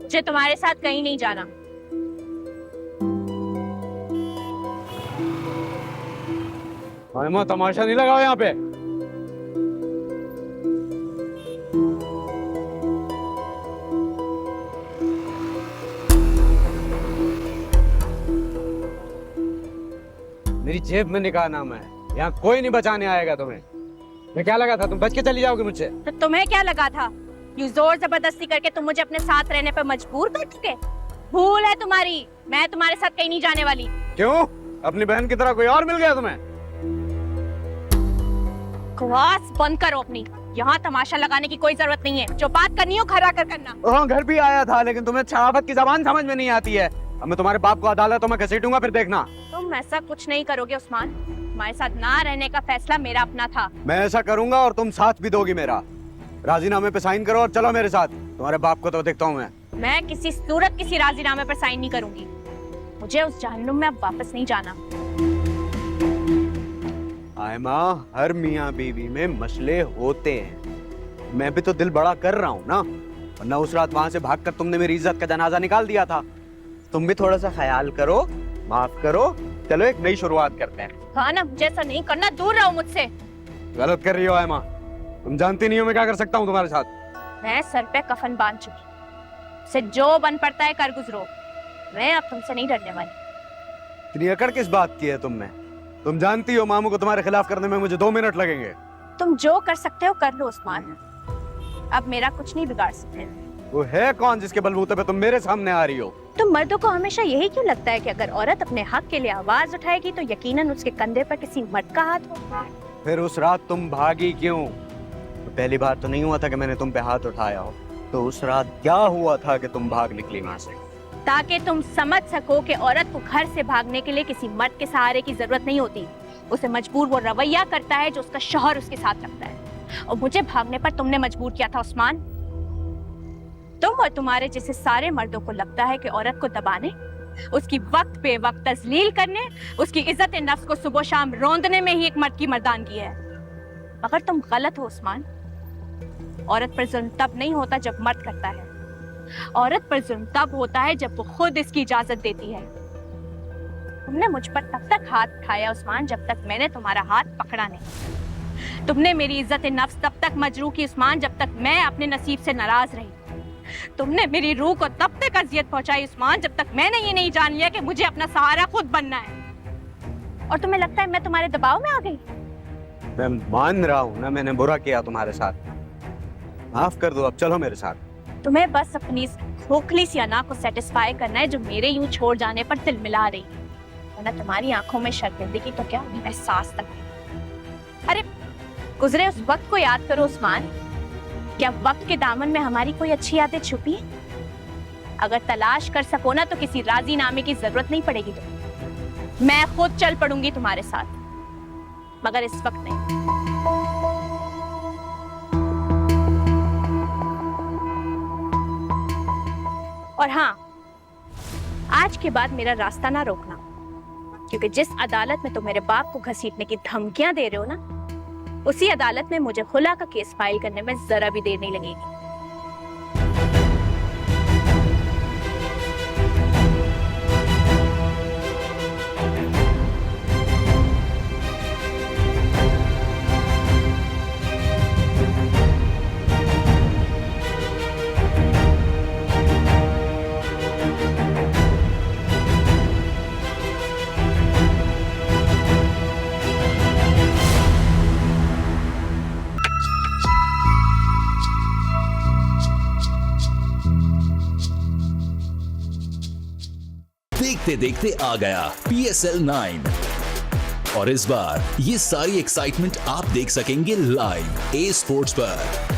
मुझे तुम्हारे साथ कहीं नहीं जाना। माँ तमाशा नहीं लगाओ यहाँ पे। मेरी जेब में निकाह नाम है, यहाँ कोई नहीं बचाने आएगा तुम्हें। मैं क्या लगा था तुम बच के चली जाओगे मुझसे? तो तुम्हें क्या लगा था? ये जोर जबरदस्ती करके तुम मुझे अपने साथ रहने पर मजबूर कर चुके। भूल है तुम्हारी, मैं तुम्हारे साथ कहीं नहीं जाने वाली। क्यों? अपनी बहन की तरह कोई और मिल गया तुम्हें? बकवास बंद करो अपनी। यहाँ तमाशा लगाने की कोई जरूरत नहीं है। जो बात करनी हो घर आकर करना। हाँ घर भी आया था, लेकिन तुम्हें शराफत की जबान समझ में नहीं आती है। अब मैं तुम्हारे बाप को अदालतों में घसीटूंगा, फिर देखना। तुम ऐसा कुछ नहीं करोगे उस्मान। तुम्हारे साथ ना रहने का फैसला मेरा अपना था। मैं ऐसा करूंगा और तुम साथ भी दोगी मेरा। राजीनामे पे साइन करो और चलो मेरे साथ। तुम्हारे बाप को तो देखता हूँ मैं किसी सूरत किसी राजीनामे पर साइन नहीं करूंगी। मुझे उस जहन्नुम में अब वापस नहीं जाना। आयमा, हर मियाँ बीवी में मसले होते हैं। मैं भी तो दिल बड़ा कर रहा हूँ ना, वरना उस रात वहां से भागकर तुमने मेरी इज्जत का जनाजा निकाल दिया था। तुम भी थोड़ा सा ख्याल करो, माफ करो। चलो एक नई शुरुआत करते हैं। हाँ ना, जैसा नहीं करना दूर रहो मुझसे। गलत कर रही हो आयमा, तुम जानती नहीं हो मैं क्या कर सकता हूँ तुम्हारे साथ। मैं सर पे कफन बांध चुकी, से जो बन पड़ता है कर गुजरो। मैं अब तुमसे नहीं डरने वाली। इतनी अकड़ किस बात की है तुम में? तुम जानती हो मामू को तुम्हारे खिलाफ करने में मुझे 2 मिनट लगेंगे। तुम जो कर सकते हो कर लो उस्मान, अब मेरा कुछ नहीं बिगाड़ सकते। वो है कौन जिसके बलबूते पे तुम मेरे सामने आ रही हो? तुम मर्दों को हमेशा यही क्यों लगता है कि अगर औरत अपने हक के लिए आवाज उठाएगी तो यकीनन उसके कंधे पर किसी मर्द का हाथ होगा? फिर उस रात तुम भागी क्यों? तो पहली बार तो नहीं हुआ था कि मैंने तुम पे हाथ उठाया हो, तो उस रात क्या हुआ था कि तुम भाग निकली वहां से? ताकि तुम समझ सको कि औरत को घर से भागने के लिए किसी मर्द के सहारे की जरूरत नहीं होती। उसे मजबूर वो रवैया करता है जो उसका शौहर उसके साथ रखता है। और मुझे भागने पर तुमने मजबूर किया था उस्मान। तुम और तुम्हारे जैसे सारे मर्दों को लगता है कि औरत को दबाने, उसकी वक्त पे वक्त तजलील करने, उसकी इज्जत नफ्स को सुबह शाम रौंदने में ही एक मर्द की मर्दानगी है। मगर तुम गलत हो उस्मान। औरत पर जुल्म तब नहीं होता जब मर्द करता है। औरत पर जुल्म तब होता है जब वो खुद इसकी इजाजत देती है। तुमने मुझ पर तब तक हाथ उठाया उस्मान जब तक मैंने तुम्हारा हाथ पकड़ा नहीं। तुमने मेरी इज्जत नफ्स तब तक मजरूह की उस्मान जब तक मैं अपने नसीब से नाराज रही। तुमने मेरी रूह को तब तक अजियत पहुंचाई उस्मान जब तक मैंने ये नहीं जान लिया कि मुझे अपना सहारा खुद बनना है। और तुम्हें लगता है मैं तुम्हारे दबाव में आ गई? मैं मान रहा हूँ ना, मैंने बुरा किया तुम्हारे साथ। माफ कर दो, अब चलो मेरे साथ। तुम्हें बस अपनी खोखली सी अना को सेटिस्फाई करना है जो मेरे यूं छोड़ जाने पर दिल मिला रही है। वरना तुम्हारी आंखों में शर्मिंदगी तो क्या एहसास तक नहीं। अरे गुजरे उस वक्त को याद करो उस्मान। क्या वक्त के दामन में हमारी कोई अच्छी यादें छुपी है? अगर तलाश कर सको ना तो किसी राजीनामे की जरूरत नहीं पड़ेगी। तो मैं खुद चल पड़ूंगी तुम्हारे साथ, मगर इस वक्त नहीं। और हाँ, आज के बाद मेरा रास्ता ना रोकना, क्योंकि जिस अदालत में तुम मेरे बाप को घसीटने की धमकियां दे रहे हो ना, उसी अदालत में मुझे खुला का केस फाइल करने में जरा भी देर नहीं लगेगी। देखते देखते आ गया PSL 9 और इस बार ये सारी एक्साइटमेंट आप देख सकेंगे लाइव A स्पोर्ट्स पर।